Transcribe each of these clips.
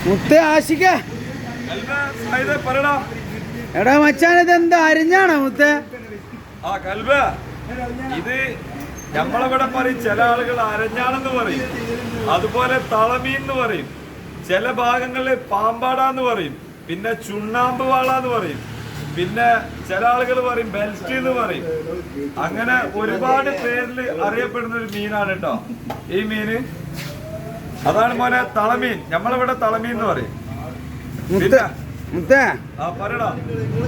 മുത്തേ ആശിക്ക എടാ മച്ചാനത് എന്താ അരിഞ്ഞാണോ മുത്തേ? ആ കൽബ, ഇത് നമ്മളിവിടെ പറയും, ചില ആളുകൾ അരഞ്ഞാണെന്ന് പറയും, അതുപോലെ തളമീൻ എന്ന് പറയും, ചില ഭാഗങ്ങളിൽ പാമ്പാടാന്ന് പറയും, പിന്നെ ചുണ്ണാമ്പ് വാളാന്ന് പറയും, പിന്നെ ചില ആളുകൾ പറയും ബെൽറ്റ് എന്ന് പറയും. അങ്ങനെ ഒരുപാട് പേരിൽ അറിയപ്പെടുന്ന ഒരു മീനാണ് കേട്ടോ ഈ മീന്. അതാണ് മോനെ തളമീൻ. നമ്മളിവിടെ തളമീൻ എന്ന് പറയും. മുത്തേ പറയടാ,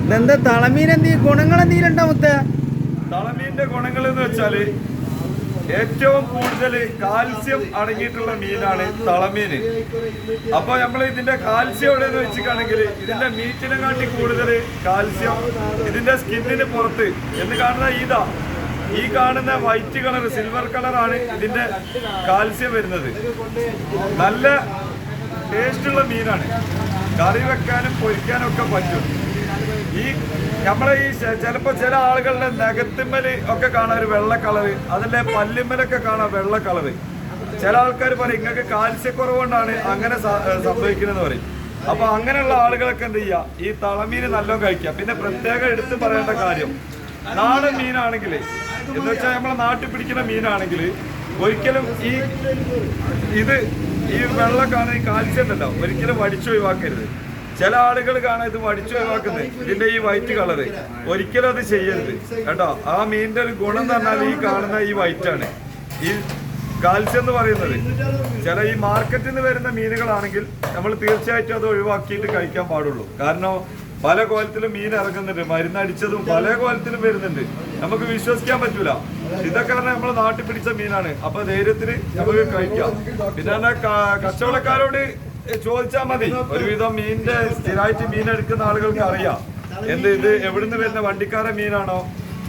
ഇതെന്താ തളമീൻ? ഗുണങ്ങൾ എന്തെങ്കിലുണ്ടോ മുത്തേ? തളമീന്റെ ഗുണങ്ങൾ എന്ന് വെച്ചാല് ഏറ്റവും കൂടുതൽ കാൽസ്യം അടങ്ങിയിട്ടുള്ള മീനാണ് തളമീന്. അപ്പൊ നമ്മൾ ഇതിന്റെ കാൽസ്യം എവിടെയെന്ന് വെച്ചിട്ടാണെങ്കിൽ ഇതിന്റെ മീറ്റിനെ കാട്ടി കൂടുതൽ കാൽസ്യം ഇതിന്റെ സ്കിന്നിന് പുറത്ത് എന്ന് കാണുന്ന ഈ കാണുന്ന വൈറ്റ് കളർ, സിൽവർ കളറാണ് ഇതിന്റെ കാൽസ്യം വരുന്നത്. നല്ല ടേസ്റ്റുള്ള മീനാണ്. കറി വെക്കാനും പൊരിക്കാനും ഒക്കെ പറ്റും. ഈ നമ്മളെ ഈ ചിലപ്പോ ചില ആളുകളുടെ നഖത്തുമ്മല് ഒക്കെ കാണാൻ ഒരു വെള്ള കളറ്, അതിലെ പല്ലുമ്മലൊക്കെ കാണാൻ വെള്ള കളറ്. ചില ആൾക്കാർ പറയും ഇങ്ങക്ക് കാൽസ്യക്കുറവുകൊണ്ടാണ് അങ്ങനെ സംഭവിക്കുന്നതെന്ന് പറയും. അപ്പൊ അങ്ങനെയുള്ള ആളുകളൊക്കെ എന്ത് ചെയ്യാ, ഈ തളമീന് നല്ലോണം കഴിക്കുക. പിന്നെ പ്രത്യേകം എടുത്ത് പറയേണ്ട കാര്യം, നാടൻ മീനാണെങ്കിൽ എന്ന് വെച്ചാൽ നമ്മളെ നാട്ടിൽ പിടിക്കുന്ന മീനാണെങ്കിൽ ഒരിക്കലും ഈ വെള്ളം കാണാൻ ഈ കാൽസ്യം ഉണ്ടല്ലോ ഒരിക്കലും വടിച്ചൊഴിവാക്കരുത്. ചില ആളുകൾ കാണാൻ ഇത് വടിച്ചു ഒഴിവാക്കുന്നത്, ഇതിന്റെ ഈ വൈറ്റ് കളറ്. ഒരിക്കലും അത് ചെയ്യരുത് കേട്ടോ. ആ മീനിന്റെ ഒരു ഗുണം എന്ന് പറഞ്ഞാൽ ഈ കാണുന്ന ഈ വൈറ്റാണ് ഈ കാൽസ്യം എന്ന് പറയുന്നത്. ചില ഈ മാർക്കറ്റിൽ നിന്ന് വരുന്ന മീനുകളാണെങ്കിൽ നമ്മൾ തീർച്ചയായിട്ടും അത് ഒഴിവാക്കിയിട്ട് കഴിക്കാൻ പാടുള്ളൂ. കാരണം പല കോലത്തിലും മീൻ ഇറങ്ങുന്നുണ്ട്, മരുന്നടിച്ചതും പല കോലത്തിലും വരുന്നുണ്ട്. നമുക്ക് വിശ്വസിക്കാൻ പറ്റൂല. ഇതൊക്കെ പറഞ്ഞാൽ നമ്മളെ നാട്ടിൽ പിടിച്ച മീനാണ്. അപ്പൊ ധൈര്യത്തിന് നമുക്ക് കഴിക്കാം. പിന്നെ കച്ചവടക്കാരോട് ചോദിച്ചാൽ മതി. ഒരുവിധം മീനിന്റെ സ്ഥിരമായിട്ട് മീൻ എടുക്കുന്ന ആളുകൾക്ക് അറിയാം ഇത് എവിടുന്ന് വരുന്ന വണ്ടിക്കാരെ മീനാണോ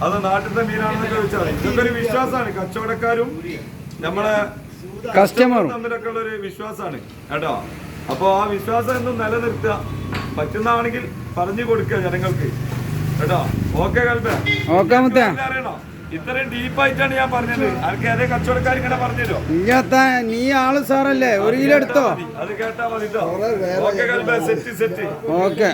അത് നാട്ടിലത്തെ മീനാണെന്നൊക്കെ ചോദിച്ചാൽ മതി. ഇതൊക്കെ ഒരു വിശ്വാസമാണ്. കച്ചവടക്കാരും നമ്മളെ കസ്റ്റമറും തമ്മിലൊക്കെ ഉള്ള ഒരു വിശ്വാസമാണ് കേട്ടോ. അപ്പൊ ആ വിശ്വാസം എന്നും നിലനിർത്തുക. പറ്റുന്നതാണെങ്കിൽ പറഞ്ഞു കൊടുക്കുക ജനങ്ങൾക്ക് കേട്ടോ. ഓക്കെ കൽപ്പ, അറിയണോ? ഇത്രയും ഡീപ്പായിട്ടാണ് ഞാൻ പറഞ്ഞത്. ആർക്ക് അതേ കച്ചവടക്കാർ ഇങ്ങനെ പറഞ്ഞല്ലോ. നീ ആള് സാറല്ലേ, 1 കിലോ എടുത്തോ? അത് കേട്ടാ മതി. ഓക്കെ കൽപ്പ, സെറ്റ്. ഓക്കെ.